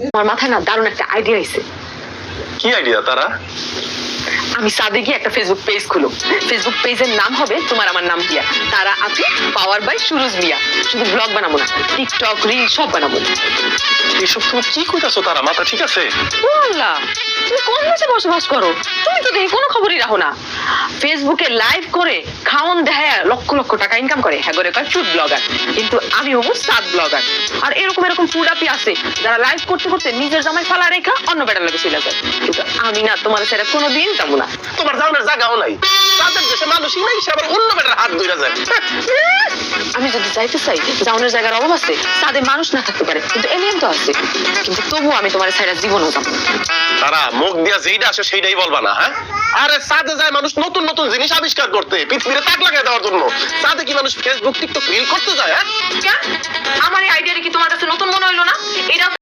আমার মাথায় না দারুণ একটা আইডিয়া আইছে। কি আইডিয়া তারা? আমি সাদে গিয়ে একটা ফেসবুক পেজ খুলো। ফেসবুক পেজের নাম হবে তোমার আমার নাম দিয়া, তারা আপু পাওয়ার বাই সুরজ মিয়া। শুধু ব্লগ বানাবো না, টিকটক রিল সব বানাবো। এসব তুমি কি কইতাছো তারা? মাথা ঠিক আছে? বললা তুমি কোন দেশে বসবাস করো? তুমি তো দেখি কোনো খবরই রাখো না। ফেসবুকে লাইভ করে খাওন দেখায় লক্ষ লক্ষ টাকা ইনকাম করে, হ্যাঁ করে কয় ফুড ব্লগার। কিন্তু আমি হবো সাদ ব্লগার। আর এরকম ফুড আপি আছে যারা লাইভ করতে করতে নিজের জামাই ফালা রেখা অন্য বেটার লাগে চলে যায়। কিন্তু আমি না, তোমার সেটা কোনোদিন যাবো না। তোমার যাওয়ার জায়গাও নাই, তাদের দেশে মানুষই নাই, সে আবার অন্য বেটার হাত ধরে যায়। আমি যদি যাইতে চাই, যাওয়ানোর জায়গার অভাব আছে, তাদের মানুষ না থাকতে পারে, কিন্তু এলিয়েন তো আছে। কিন্তু তবুও আমি তোমার ছাইরা জীবনও যাবো না। তারা মুখ দিয়া যেইটা আসে সেইটাই বলবা না, হ্যাঁ? আরে সাদে যায় মানুষ নতুন নতুন জিনিস আবিষ্কার করতে, পৃথিবীতে তাক লাগাই দেওয়ার জন্য। সাদে কি মানুষ ফেসবুক টিকটক রিল করতে যায়? হ্যাঁ, আমার এই আইডিয়াটা কি তোমার কাছে নতুন মনে হইলো না? এটা